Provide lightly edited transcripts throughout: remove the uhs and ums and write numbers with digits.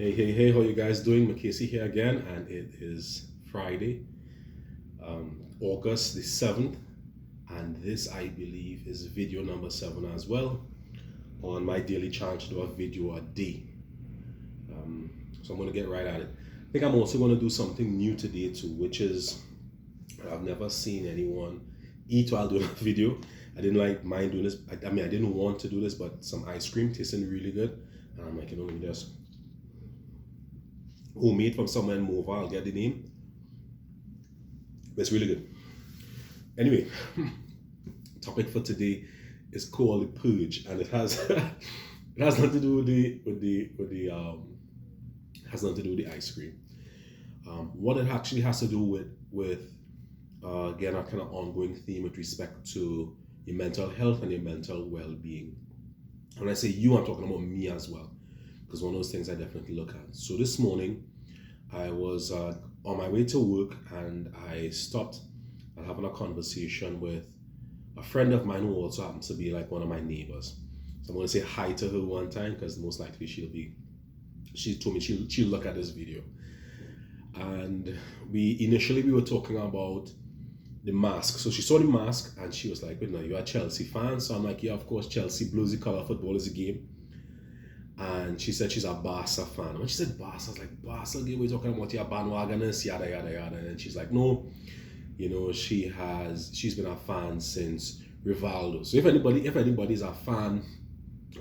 Hey, how you guys doing? Macasey here again, and it is Friday, August the 7th, and this, I believe, is video number 7 as well on my daily challenge to do a video a day. So I'm going to get right at it. I think I'm also going to do something new today too, which is I've never seen anyone eat while doing a video. I didn't like mind doing this. I didn't want to do this, but some ice cream tasting really good, and I'm like, let me just homemade from somewhere in Mova, I'll get the name. But it's really good. Anyway, topic for today is called the purge, and it has it has nothing to do with the has nothing to do with the ice cream. What it actually has to do with again a kind of ongoing theme with respect to your mental health and your mental well-being. When I say you, I'm talking about me as well, because one of those things I definitely look at. So this morning, I was on my way to work, and I stopped and having a conversation with a friend of mine who also happens to be like one of my neighbors. So I'm going to say hi to her one time, because most likely she told me she'll look at this video. And we were talking about the mask. So she saw the mask and she was like, "Wait, now you're a Chelsea fan?" So I'm like, "Yeah, of course, Chelsea bluesy color football is a game." And she said she's a Barca fan. And when she said Barca, I was like, "Barca game? We're talking about your bandwagoners, yada yada yada." And she's like, "No, she's been a fan since Rivaldo." So if anybody's a fan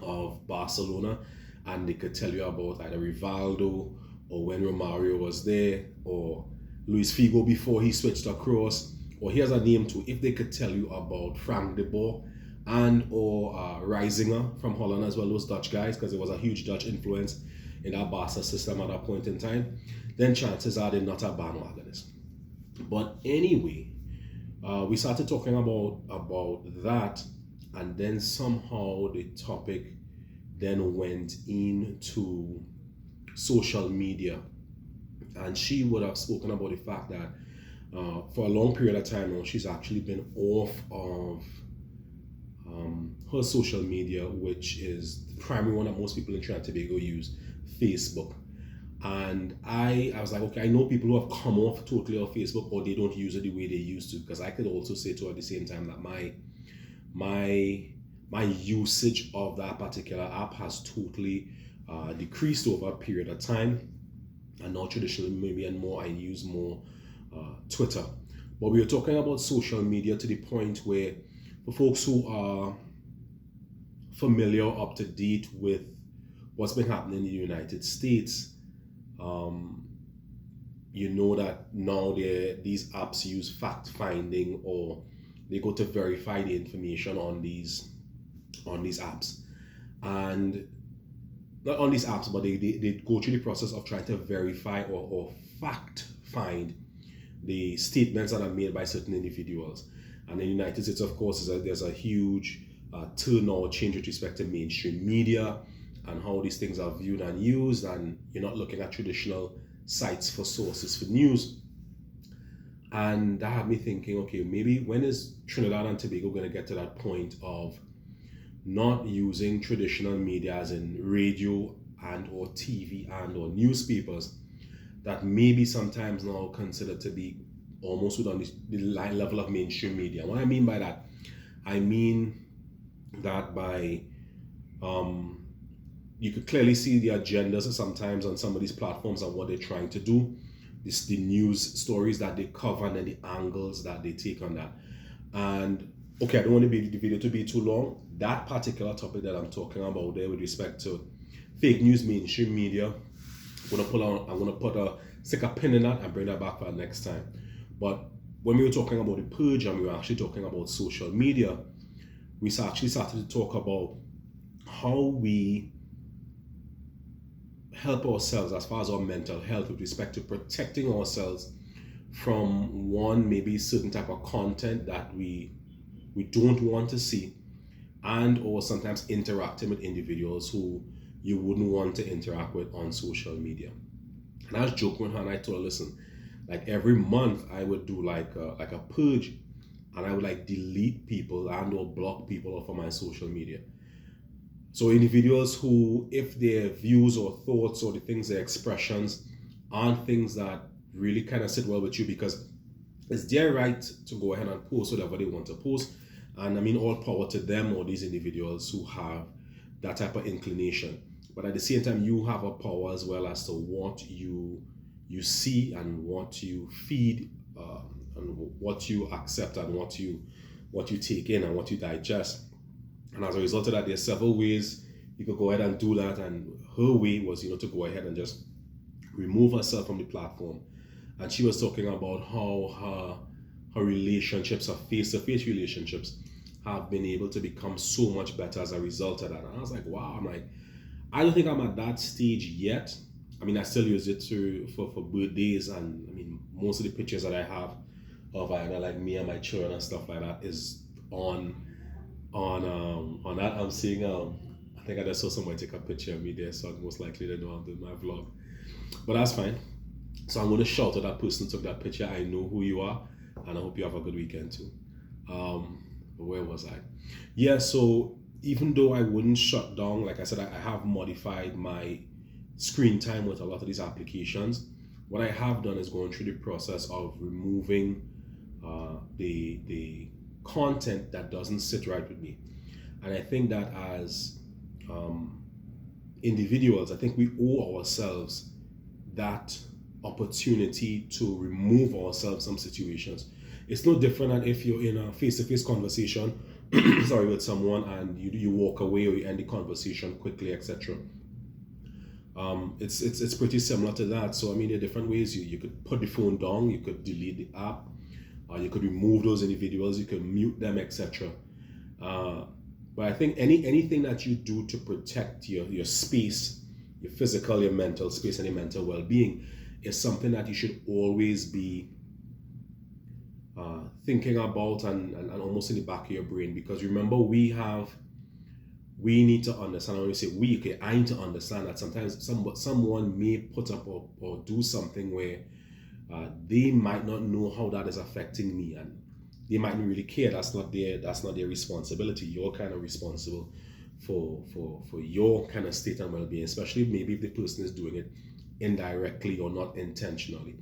of Barcelona and they could tell you about either Rivaldo or when Romario was there, or Luis Figo before he switched across, or here's a name too, if they could tell you about Frank de Boer and or Reisinger from Holland as well, those Dutch guys, because there was a huge Dutch influence in that Barca system at that point in time, then chances are they're not a bandwagonist. But anyway, we started talking about that, and then somehow the topic then went into social media, and she would have spoken about the fact that for a long period of time now she's actually been off of her social media, which is the primary one that most people in Trinidad and Tobago use, Facebook. And I was like, okay, I know people who have come off totally off Facebook, or they don't use it the way they used to, because I could also say to her at the same time that my usage of that particular app has totally decreased over a period of time, and now traditionally maybe and more I use more Twitter. But we were talking about social media to the point where, for folks who are familiar, up to date with what's been happening in the United States, you know that now these apps use fact finding, or they go to verify the information on these apps, and not on these apps, but they go through the process of trying to verify or fact find the statements that are made by certain individuals. And in the United States, of course, there's a huge turnout change with respect to mainstream media and how these things are viewed and used, and you're not looking at traditional sites for sources for news. And that had me thinking, okay, maybe when is Trinidad and Tobago going to get to that point of not using traditional media as in radio and or TV and or newspapers that maybe sometimes now considered to be almost within the level of mainstream media. What I mean by that, I mean that by you could clearly see the agendas sometimes on some of these platforms and what they're trying to do, the news stories that they cover and then the angles that they take on that. And okay, I don't want the video to be too long. That particular topic that I'm talking about there with respect to fake news, mainstream media, I'm gonna stick a pin in that and bring that back for next time. But when we were talking about the purge and we were actually talking about social media, we actually started to talk about how we help ourselves as far as our mental health with respect to protecting ourselves from one, maybe certain type of content that we don't want to see, and or sometimes interacting with individuals who you wouldn't want to interact with on social media. And I was joking with her, and I told her, listen, like every month I would do like a purge, and I would like delete people and or block people off of my social media. So individuals who, if their views or thoughts or the things, their expressions aren't things that really kind of sit well with you, because it's their right to go ahead and post whatever they want to post. And I mean, all power to them or these individuals who have that type of inclination. But at the same time, you have a power as well as to what you see and what you feed, and what you accept and what you take in and what you digest. And as a result of that, there's several ways you could go ahead and do that. And her way was, to go ahead and just remove herself from the platform. And she was talking about how her relationships, her face-to-face relationships, have been able to become so much better as a result of that. And I was like, wow, I'm like, I don't think I'm at that stage yet. I mean, I still use it for birthdays, and I mean, most of the pictures that I have of either like me and my children and stuff like that is on that. I'm seeing I think I just saw somebody take a picture of me there, so most likely they know I'm doing my vlog. But that's fine. So I'm going to shout at that person who took that picture. I know who you are, and I hope you have a good weekend too. Where was I? Yeah, so even though I wouldn't shut down, like I said, I have modified my screen time with a lot of these applications. What I have done is going through the process of removing the content that doesn't sit right with me. And I think that as individuals, I think we owe ourselves that opportunity to remove ourselves from situations. It's no different than if you're in a face-to-face conversation sorry, with someone, and you walk away or you end the conversation quickly, etc. It's pretty similar to that. So I mean, there are different ways. You could put the phone down, you could delete the app, you could remove those individuals, you could mute them, etc. But I think anything that you do to protect your space, your physical, your mental space, and your mental well-being is something that you should always be thinking about and almost in the back of your brain. Because remember, we need to understand. When we say we, okay, I need to understand that sometimes someone may put up or do something where they might not know how that is affecting me, and they mightn't really care. That's not their responsibility. You're kind of responsible for your kind of state and well-being, especially maybe if the person is doing it indirectly or not intentionally.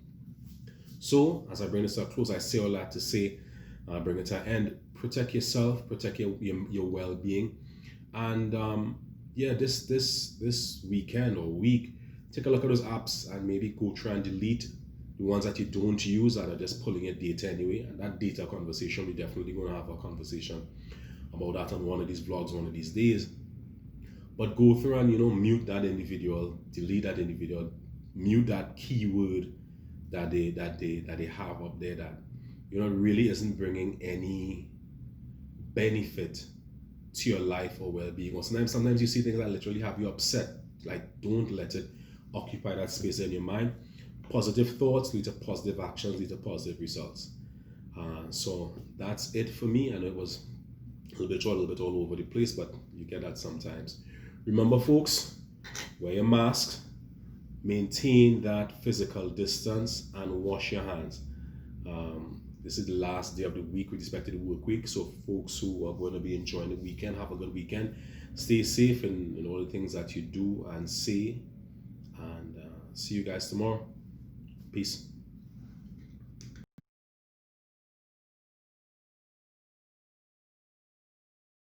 So as I bring this to a close, I say all that to say, bring it to an end. Protect yourself, protect your well-being, and yeah, this weekend or week, take a look at those apps and maybe go try and delete the ones that you don't use that are just pulling your data anyway. And that data conversation, we're definitely going to have a conversation about that on one of these vlogs one of these days. But go through and mute that individual, delete that individual, mute that keyword that they have up there that really isn't bringing any benefit to your life or well-being. Or sometimes you see things that literally have you upset. Like, don't let it occupy that space in your mind. Positive thoughts lead to positive actions, lead to positive results. So that's it for me. And it was a little bit all over the place, but you get that sometimes. Remember, folks, wear your mask, maintain that physical distance, and wash your hands. This is the last day of the week with respect to the work week. So folks who are going to be enjoying the weekend, have a good weekend. Stay safe in all the things that you do and say. And see you guys tomorrow. Peace.